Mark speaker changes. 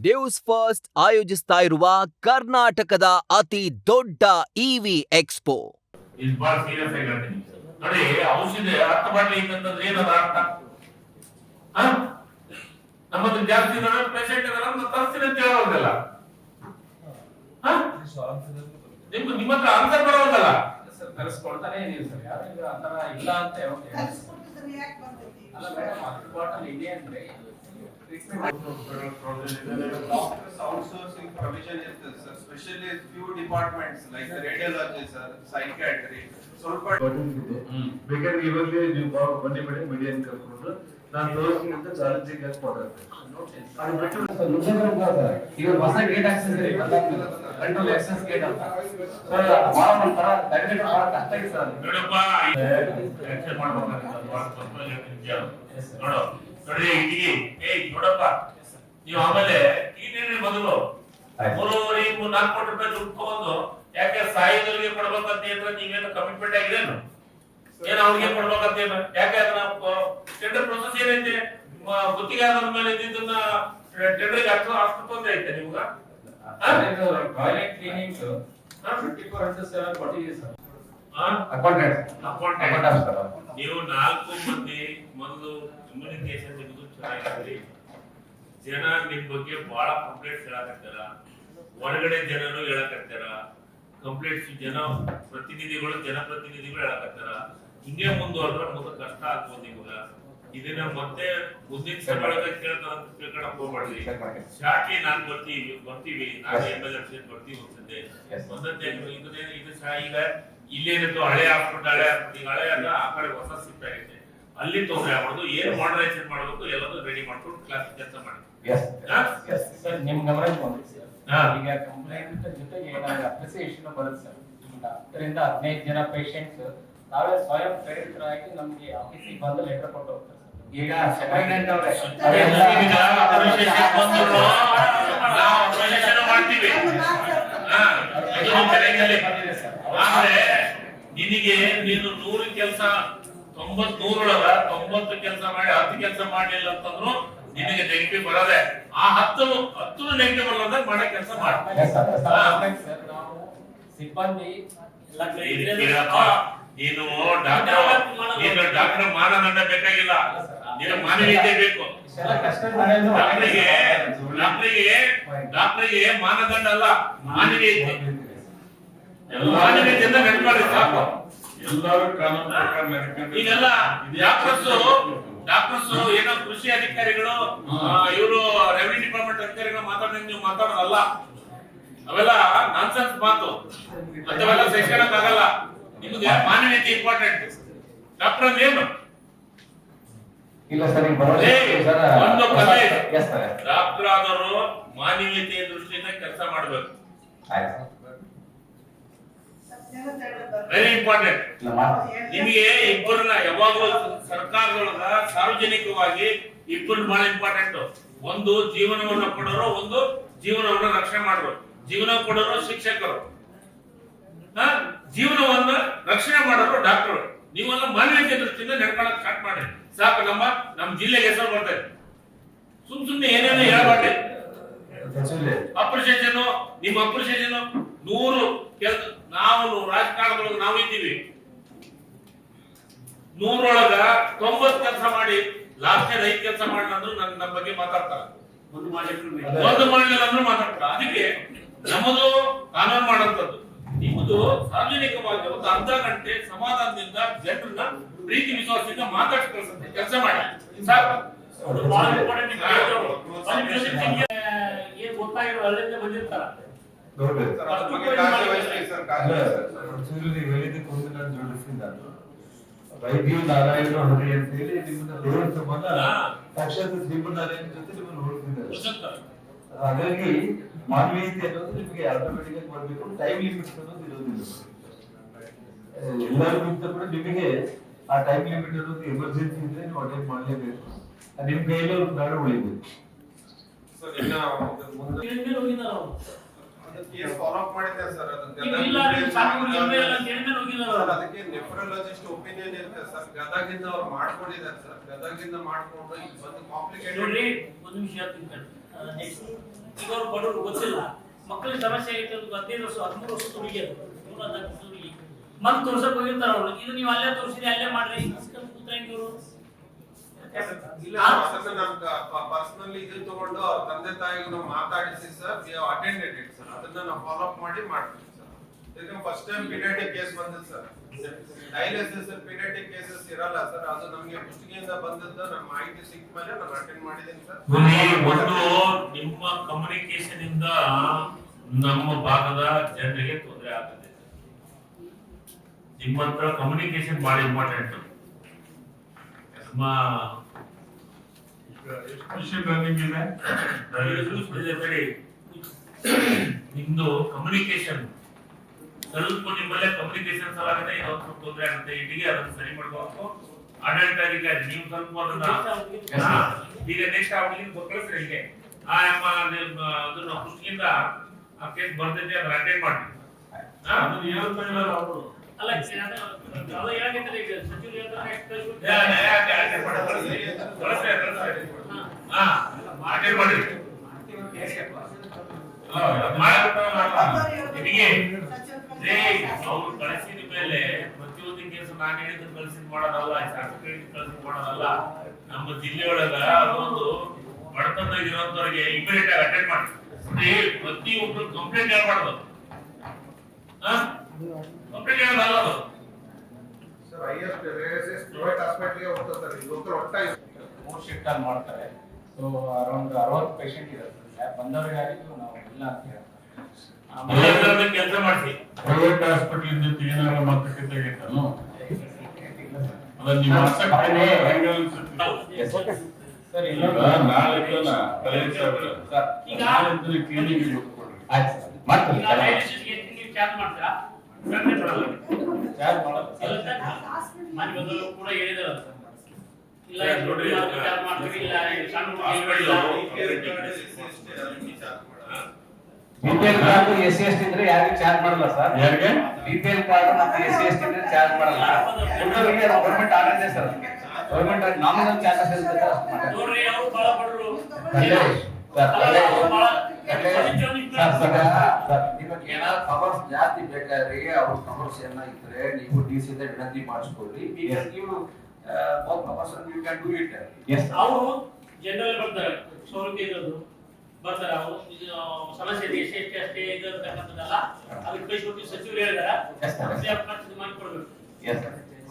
Speaker 1: News first ಆಯೋಜಿಸ್ತಾ ಇರುವ ಕರ್ನಾಟಕದ ಅತಿ ದೊಡ್ಡ ಇವಿ ಎಕ್ಸ್ಪೋ.
Speaker 2: ಇದು ಬಹಳ ಸೀರಿಯಸ್ ಆಗಿ ಹೇಳ್ತೀನಿ ನೋಡಿ. ಔಷಧಿ ಅರ್ಥ ಮಾಡ್ಲಿಕ್ಕೆ ಅಂತಂದ್ರೆ ಏನದ ಅರ್ಥ? ನಮ್ಮದು ಜಾಸ್ತಿ ಪೇಷಂಟ್ ತರಿಸ್ತೀನಿ ಅಂತ ಹೇಳೋದಲ್ಲ, ನಿಮ್ಮ ಹತ್ರ ಆನ್ಸರ್ ಬರೋದಲ್ಲ.
Speaker 3: ತರಿಸ್ಕೊಳ್ತಾನೆ ಇದೀವಿ ಸರ್, ಯಾರು ಆತರ ಇಲ್ಲ ಅಂತ ಇದೆ ಅಂದ್ರೆ
Speaker 4: outsourcing provision is this, sir. Especially few departments like the radiology, sir, psychiatry. ಸ್ವಲ್ಪ
Speaker 5: ಬೇಕಾದ್ರೆ ಇವಾಗಲೇ ನೀವು ಬನ್ನಿ ಬನ್ನಿ ಮೀಡಿಯನ್ ಕರ್ಕೊಂಡು ನಾನು ತೋರಿಸ್ತೀನಿ ಅಂತ ಚಾಲೆಂಜಿಂಗ್ ಆಗಿ ಕೊಡುತ್ತೆ. ಅದು ಬಿಟ್ಟು
Speaker 3: ಈಗ ಹೊಸ ಗೇಟ್ ಹಾಕ್ಸಿದ್ರಿ, ಕಂಟ್ರೋಲ್ ಎಕ್ಸೆಸ್ ಗೇಟ್ ಅಂತ ಬಹಳ ಒಂಥರ ತಡೆಗಟ್ಟು ಬಹಳ ಕಷ್ಟ ಇದೆ ಸರ್.
Speaker 2: ನೋಡಪ್ಪ ಆಕ್ಷನ್ ಮಾಡ್ಬೇಕಾಗುತ್ತೆ ನೋಡು ನೋಡಿ ಇಲ್ಲಿಗೆ ನೋಡಪ್ಪ ನೀವು ಆಮೇಲೆ ಈಗೇನೆ ಮೊದಲು 3.5-4 ಕೋಟಿ ರೂಪಾಯಿ ದುಡ್ಡು ತಗೊಂಡು ಯಾಕೆ ಸಾಯಿದವರಿಗೆ ಕೊಡ್ಬೇಕಂತ ಹೇಳಿದ್ರೆ ನೀವೇನು ಕಮಿಟ್ಮೆಂಟ್ ಆಗಿದೇನು? ಏನು ಅವ್ರಿಗೆ ಕೊಡ್ಬೇಕಂತ ಏನು? ಯಾಕೆ ಅದನ್ನ ಟೆಂಡರ್ ಪ್ರೊಸೆಸ್ ಏನೈತೆ ಗುತ್ತಿಗೆ ಆದ ಮೇಲೆ ಇದನ್ನ ಟೆಂಡರ್ಗೆ ಅಷ್ಟು ತೊಂದರೆ ಐತೆ ನಿಮ್ಗ?
Speaker 3: ಟಾಯ್ಲೆಟ್ ಕ್ಲೀನಿಂಗ್ 24/7 ಕೊಟ್ಟಿದ್ದೀವಿ ಸರ್.
Speaker 2: ನೀವು 4 ಮಂದಿ ಮೊದಲು ಕಮ್ಯುನಿಕೇಶನ್ ತೆಗೆದು ಚೆನ್ನಾಗಿದ್ರಿ. ಜನ ನಿಮ್ ಬಗ್ಗೆ ಬಹಳ ಕಂಪ್ಲೇಂಟ್ಸ್ ಹೇಳಕತ್ತಾರ, ಹೊರಗಡೆ ಜನರು ಹೇಳಕತ್ತಾರ, ಕಂಪ್ಲೇಂಟ್ಸ್ ಜನಪ್ರತಿನಿಧಿಗಳು ಹೇಳಕತ್ತಾರ. ಹಿಂಗೆ ಮುಂದುವರೆದ್ರೆ ಮುಂದೆ ಕಷ್ಟ ಆಗ್ಬೋದು. ಇವಾಗ ಇದನ್ನ ಮತ್ತೆ ಮುಂದಿನ ಸಭೆಯೊಳಗೆ ಕೇಳ್ಕೊಳಕ್ ಹೋಗ್ಬೇಡ್ರಿ. ಶಾರ್ಟ್ಲಿ ನಾನು ಬರ್ತೀವಿ ನಾಳೆ MLA ಬರ್ತೀವಿ ಅನ್ಸುತ್ತೆ. ಒಂದೊಂದೇ ಇದು ಈಗ ಇಲ್ಲೇನಿತ್ತು ಹಳೆ ಹಾಸ್ಪಿಟಲ್ ಈಗ ಹಳೆ ಆ ಕಡೆ ಹೊಸ ಶಿಫ್ಟ್ ಆಗಿದೆ, ಅಲ್ಲಿ ತೊಂದರೆ ಆಗ್ಬಾರ್ದು. ಏನು ಮಾಡರೇಷನ್ ಮಾಡ್ಬೇಕು ಎಲ್ಲದೂ ರೆಡಿ ಮಾಡ್ಕೊಂಡು ಕ್ಲಾಸ್ ಕೆಲಸ ಮಾಡಿ.
Speaker 3: ಸರ್ ನಿಮ್ ಗಮನ ಈಗ ಕಂಪ್ಲೇಂಟ್ ಜೊತೆಗೆ ನಮ್ಗೆ ಅಪ್ರಿಸಿಯೇಷನ್ ಬರುತ್ತೆ ಸರ್. 10ರಿಂದ 15 ಜನ ಪೇಷಂಟ್ಸ್ ನಾವೇ ಸ್ವಯಂ ಪ್ರೇರಿತರಾಗಿ ನಮ್ಗೆ ಆಫೀಸಿಗೆ ಬಂದು ಲೆಟರ್ ಕೊಟ್ಟು ಹೋಗ್ತಾರೆ. ಈಗ ಸೆಕ್ರೆಟರಿ ಅವರೇ
Speaker 2: ಮಾಡ್ತೀವಿ. ನಿನಗೆ ನೀನು 100 ಕೆಲಸ 90 ಕೆಲಸ ಮಾಡಿ 10 ಕೆಲಸ ಮಾಡಲಿಲ್ಲ ಅಂತಂದ್ರು ನಿನಗೆ ನೆಗೆಟಿವ್ ಬರೋದೆ. ಆ 10 ನೆಗೆಟಿವ್ ಬರೋದಾಗ ಮಾಡೋ ಕೆಲಸ ಮಾಡಿ.
Speaker 3: ನಾವು ಸಿಬ್ಬಂದಿ
Speaker 2: ನೀನು ಡಾಕ್ಟರ್ ಮಾನದಂಡ ಬೇಕಾಗಿಲ್ಲ, ನೀನು ಮಾನವೀಯತೆ ಬೇಕು. ಡಾಕ್ಟರಿಗೆ ಮಾನದಂಡ ಅಲ್ಲ, ಮಾನವೀಯತೆ. ಮಾನವೀಯತೆಯಿಂದ ನಡ್ಕೊಳ್ಳಿ ಸಾಕು.
Speaker 5: ಎಲ್ಲರೂ ಕಾನೂನು ಪ್ರಕಾರ
Speaker 2: ಈಗೆಲ್ಲ ಡಾಕ್ಟರ್ಸ್ ಏನೋ ಕೃಷಿ ಅಧಿಕಾರಿಗಳು ಇವರು ರೆವಿನ್ಯೂ ಡಿಪಾರ್ಟ್ಮೆಂಟ್ ಅಧಿಕಾರಿಗಳು ಮಾತಾಡೋದು ನೀವು ಮಾತಾಡೋದಲ್ಲ. ಅವೆಲ್ಲ ನಾನ್ಸೆನ್ಸ್ ಮಾತು, ಅಂತವೆಲ್ಲ ಸಹಿಸ್ಕೊಳಕ್ ಆಗಲ್ಲ. ನಿಮ್ಗೆ ಮಾನವೀಯತೆ ಇಂಪಾರ್ಟೆಂಟ್. ಡಾಕ್ಟರ್ ಅಂದ್ರೆ ಏನು?
Speaker 3: ಇಲ್ಲ ಸರ್,
Speaker 2: ಒಂದು ಕಲೆ. ಡಾಕ್ಟರ್ ಆದವರು ಮಾನವೀಯತೆಯ ದೃಷ್ಟಿಯಿಂದ ಕೆಲಸ ಮಾಡಬೇಕು. Very important. ನಿಮಗೆ ಇಬ್ಬರನ್ನ ಯಾವಾಗಲೂ ಸರ್ಕಾರದೊಳಗ ಸಾರ್ವಜನಿಕವಾಗಿ ಇಬ್ಬರು ಬಹಳ ಇಂಪಾರ್ಟೆಂಟ್. ಒಂದು ಜೀವನವನ್ನ ಕೊಡೋರು, ಒಂದು ಜೀವನವನ್ನ ರಕ್ಷಣೆ ಮಾಡೋರು. ಜೀವನ ಕೊಡೋರು ಶಿಕ್ಷಕರು, ಜೀವನವನ್ನ ರಕ್ಷಣೆ ಮಾಡೋರು ಡಾಕ್ಟರ್. ನೀವೆಲ್ಲ ಮಾನವೀಯತೆ ದೃಷ್ಟಿಯಿಂದ ನಡ್ಕೊಳಕ್ ಸ್ಟಾರ್ಟ್ ಮಾಡಿ ಸಾಕು. ನಮ್ಮ ಜಿಲ್ಲೆಗೆ ಹೆಸರು ಬರ್ತದೆ. ಸುಮ್ನೆ ಏನೇನೋ ಹೇಳ್ಬಾರ್ದು. ಅಪ್ರಿಸಿಯೇಷನ್, ನಿಮ್ಮ ಅಪ್ರಿಸಿಯೇಷನ್ 100 ಕೆಲಸ. ನಾವು ರಾಜಕಾರಣದೊಳಗೆ ನಾವು ಇದ್ದೀವಿ, 100ರೊಳಗ 90 ಕೆಲಸ ಮಾಡಿ ಲಾಸ್ಟ್ 5 ಕೆಲಸ ಮಾಡಿದ್ರು ನಮ್ಮ ಬಗ್ಗೆ ಮಾತಾಡ್ತಾರ. ಒಂದು ಮಾಡಲಿಲ್ಲ ಅಂದ್ರೂ ಮಾತಾಡ್ತಾರ. ಅದಕ್ಕೆ ನಮ್ಮದು ಕಾನೂನು ಮಾಡೋಂಥದ್ದು. ನಿಮ್ಮದು ಸಾರ್ವಜನಿಕವಾಗಿ ಒಂದು ಅರ್ಧ ಗಂಟೆ ಸಮಾಧಾನದಿಂದ ಜನರನ್ನ ಪ್ರೀತಿ ವಿಶ್ವಾಸದಿಂದ ಮಾತಾಡಿ ಕಳಿಸುತ್ತೆ ಕೆಲಸ ಮಾಡಿ ಸಾಕು. ಏನ್ ಗೊತ್ತಾಗಿರೋ ಅಲ್ಲಿಂದ ಬಂದಿರ್ತಾರ.
Speaker 5: ವೈದ್ಯು ನಾರಾಯಣರು ಹರಿ ಅಂತ ಹೇಳಿ ನಿಮ್ಮನ್ನ ದೇವರ ಸಂಬಂಧ ಸಾಕ್ಷಾತ್ ಶ್ರೀಮನ್ನಾರಾಯಣ ಜೊತೆ ನಿಮ್ಮನ್ನು ನೋಡ್ತಿದ್ದಾರೆ. ಹಾಗಾಗಿ ಮಾನವೀಯತೆ ಅನ್ನೋದು ನಿಮಗೆ ಆಟೋಮೆಟಿಕ್ ಮಾಡಬೇಕು. ಟೈಮ್ ಲಿಮಿಟ್ ಅನ್ನೋದು ಇರೋದಿಲ್ಲ. ಎಲ್ಲರಿಗಿಂತ ಕೂಡ ನಿಮಗೆ ಆ ಟೈಮ್ ಲಿಮಿಟ್ ಅನ್ನೋದು ಎಮರ್ಜೆನ್ಸಿ ಇದ್ರೆ ನೀವು ಅಟೆಂಡ್ ಮಾಡಲೇಬೇಕು. ನಿಮ್ ಕೈಯಲ್ಲಿ ಒಂದು ಪ್ರಾಣ ಉಳಿಬೇಕು.
Speaker 4: ಕೇಸ್ ಫಾಲೋ ಅಪ್ ಮಾಡಿದ್ದಾರೆ ಸರ್. ಅದಕ್ಕೆ ನೆಫ್ರಾಲಜಿಸ್ಟ್ ಒಪಿನಿಯನ್ ಇರುತ್ತೆ ಸರ್. ಗದಗಿಂದ ಅವ್ರು ಮಾಡ್ಕೊಂಡಿದ್ದಾರೆ ಸರ್. ಗದಗಿಂದ ಮಾಡ್ಕೊಂಡು ಇಲ್ಲಿ ಬಂದು ಕಾಂಪ್ಲಿಕೇಟೆಡ್.
Speaker 2: ಒಂದು ವಿಷಯ
Speaker 6: ಈಗ ಅವ್ರು ಬಡವರು ಗೊತ್ತಿಲ್ಲ, ಮಕ್ಕಳಿಗೆ ಸಮಸ್ಯೆ ಐತೆ ಅಂತ 15 ವರ್ಷ 13 ವರ್ಷ ಹುಡುಗಿ ಅದು 14 ಹುಡುಗಿ ಮತ್ತೆ ತೋರ್ಸಕ್ ಹೋಗಿರ್ತಾರ ಅವ್ರು. ಇದು ನೀವು ಅಲ್ಲೇ ತೋರಿಸಿರಿ ಅಲ್ಲೇ ಮಾಡ್ರಿ ಕೂತ್ರಂಗೆ ಇವರು
Speaker 4: ಇಲ್ಲ ಸರ್, ನಮ್ಗೆ ಪರ್ಸನಲಿ ಇದು ತಗೊಂಡು ಅವ್ರ ತಂದೆ ತಾಯಿಗೆ ನಾವು ಮಾತಾಡಿಸಿ sir, we have attended it sir. ಅದನ್ನ ನಾವು ಫಾಲೋ ಅಪ್ ಮಾಡಿ ಮಾಡ್ತೀವಿ ಸರ್. ಈಗ ಫಸ್ಟ್ ಟೈಮ್ ಪೀಡಿಯಾಟ್ರಿಕ್ ಕೇಸ್ ಬಂದಿದೆ ಸರ್. ಡಯಾಲಿಸಿಸ್ ಪೀಡಿಯಾಟ್ರಿಕ್ ಕೇಸಸ್ ಇರಲ್ಲ ಸರ್, ಅದು ನಮಗೆ ಪುಷ್ಟಿಗೆಯಿಂದ ಬಂದದ್ದು. ನಮ್ಮ ಮಾಹಿತಿ ಸಿಕ್ಕ ಮೇಲೆ ನಾನು ಅಟೆಂಡ್ ಮಾಡಿದ್ದೀನಿ ಸರ್.
Speaker 2: ಒಂದು ನಿಮ್ಮ ಕಮ್ಯುನಿಕೇಶನ್ ಇಂದ ನಮ್ಮ ಭಾಗದ ಜನರಿಗೆ ತೊಂದರೆ ಆಗ್ತದೆ. ನಿಮ್ಮ ಹತ್ರ ಕಮ್ಯುನಿಕೇಶನ್ ಬಹಳ ಇಂಪಾರ್ಟೆಂಟ್. ನಮ್ಮ ನಿಮ್ದು ಕಮ್ಯುನಿಕೇಶನ್ ಸ್ವಲ್ಪ ನಿಮ್ಮಲ್ಲೇ ಕಮ್ಯುನಿಕೇಶನ್ ಸಲಾಗದೆ ಇದೊಂದು ಸ್ವಲ್ಪ ತೊಂದರೆ ಆಗುತ್ತೆ. ಇಟ್ಟಿಗೆ ಅದನ್ನ ಸರಿ ಮಾಡ್ಬೇಕು. ಆಡಳಿತಾಧಿಕಾರಿ ನೀವು ಸ್ವಲ್ಪ ಅದನ್ನ ಈಗ ನೆಕ್ಸ್ಟ್ ಅವ್ರಿಗೆ ಕಳಿಸ್ರಿ. ಹೀಗೆ ಅದನ್ನ ಪುಷ್ಟಿಯಿಂದ ಆ ಕೇಸ್ ಬರ್ತಿದ್ದೆ ಅದನ್ನ ಅಟೆಂಡ್ ಮಾಡಿ.
Speaker 6: ಅಲ್ಲ ಅದು ಹೇಳಕ್ಕೆ ಈಗ ಸಚಿವರು ಹೇಳ್ತಾರೆ
Speaker 2: ಅಟೆಂಡ್ ಮಾಡಿ. ಅವ್ರು ಕಳಿಸಿದ ಮೇಲೆ ಪ್ರತಿಯೊಂದು ಕೇಸ್ ನಾನು ಹೇಳಿದ ಕಳಿಸಿದ್ ಮಾಡೋದಲ್ಲ, ಸರ್ಟಿಫಿಕೇಟ್ ಕಳಿಸಿದ್ ಮಾಡೋದಲ್ಲ. ನಮ್ಮ ಜಿಲ್ಲೆಯೊಳಗ ಅದೊಂದು ಬಡತನದಾಗಿರೋಂಥವ್ರಿಗೆ ಇಮಿಡಿಯೇಟ್ ಆಗಿ ಅಟೆಂಡ್ ಮಾಡಿ. ಪ್ರತಿಯೊಬ್ರು ಕಂಪ್ಲೇಂಟ್ ಹೇಳ್ಬಾರ್ದು. ಕಂಪ್ಲೇಂಟ್ ಹೇಳೋದಲ್ಲ ಅದು.
Speaker 4: ಸರ್ ಐಎಸ್ ಪ್ರೈವೇಟ್ ಹಾಸ್ಪಿಟಲ್ಗೆ ಹೋಗ್ತಾರೆ ಸರ್. ಈ ಲೋಕಲ್ ಒಟ್ಟಾಗಿ
Speaker 3: 3 ಶಿಫ್ಟ್ ಅಲ್ಲಿ ಮಾಡ್ತಾರೆ. ಸೊ ಅರೌಂಡ್ 60 ಪೇಷಂಟ್ ಇದೆ ಸರ್. ಬಂದವರಿಗಾಗಿದ್ದು ನಾವು ಇಲ್ಲ ಅಂತ ಹೇಳ್ತಾರೆ.
Speaker 2: ಕೆಲಸ ಮಾಡಿಸಿ.
Speaker 7: ಪ್ರೈವೇಟ್ ಹಾಸ್ಪಿಟಲ್ ಜೊತೆ ಏನಾದ್ರು ಮಾತುಕತೆ ತೆಗಿತಾನು ಅದ ನೀವು
Speaker 3: ಸರ್ ಇನ್ನೊಂದು
Speaker 7: ನಾಳೆ ಕ್ಲಿನಿಕ್
Speaker 3: ಆಯ್ತು ಸರ್ ಮಾಡ್ತೀನಿ.
Speaker 6: ಈಗ ಡಯಾಲಿಸಿಸ್ಗೆ ನೀವು ಚಾರ್ಜ್ ಮಾಡ್ತೀರಾ?
Speaker 3: ಚಾರ್ಜ್ ಮಾಡೋದು
Speaker 6: ಮನೆ ಬಂದವರು ಕೂಡ ಹೇಳಿದಾರೆ ಸರ್. ಇಲ್ಲ
Speaker 2: ನೋಡ್ರಿ,
Speaker 6: ಚಾರ್ಜ್ ಮಾಡ್ತೀವಿ, ಇಲ್ಲ ಸಣ್ಣ
Speaker 3: ಬಿಪಿಎಲ್ ಕಾರ್ಡ್ SC/ST ಇದ್ರೆ ಯಾರಿಗೂ ಚಾರ್ಜ್ ಮಾಡಲ್ಲ ಸರ್.
Speaker 7: ಯಾರಿಗೆ
Speaker 3: ಬಿಪಿಎಲ್ ಕಾರ್ಡ್ ಮತ್ತೆ SC/ST ಇದ್ರೆ ಚಾರ್ಜ್ ಮಾಡಲ್ಲ. ಉಳಿದವರಿಗೆ ಗವರ್ನಮೆಂಟ್ ಆರ್ಡರ್ ಇದೆ ಸರ್. ಗವರ್ನಮೆಂಟ್ ನಾಮಿನಲ್ ಚಾರ್ಜಸ್ ಇರುತ್ತೆ ಅಷ್ಟು ಮಾಡ್ತಾರೆ.
Speaker 6: ನೋಡ್ರಿ ಅವರು ಬಹಳ ಬಡವರು.
Speaker 8: ನಿಮಗೆ ಏನಾದ್ರು ಕಮರ್ಸ್ ಜಾತಿ ಬೇಕಾದ್ರೆ ಅವ್ರ ಸಮಸ್ಯೆಯನ್ನ ಇದ್ರೆ ನೀವು DC ವಿನಂತಿ ಮಾಡಿಸ್ಕೊಳ್ಳಿ. ನೀವು ಯು ಕ್ಯಾನ್ ಡೂ ಇಟ್.
Speaker 6: ಅವರು ಜನರಲ್ ಬರ್ತಾರೆ, ಸೌಲಭ್ಯ ಇರೋದು ಬರ್ತಾರೆ. ಅವರು ಸಮಸ್ಯೆ ಇದೆ ಎಷ್ಟೇ ಅಷ್ಟೇ ಇರ್ತಕ್ಕಂಥದ್ದಲ್ಲ. ಅದಕ್ಕೆ ಕಳಿಸ್ಬಿಟ್ಟು ಸಚಿವರು ಹೇಳಿದಾರ ಮಾಡಿಕೊಡ್ಬೇಕು.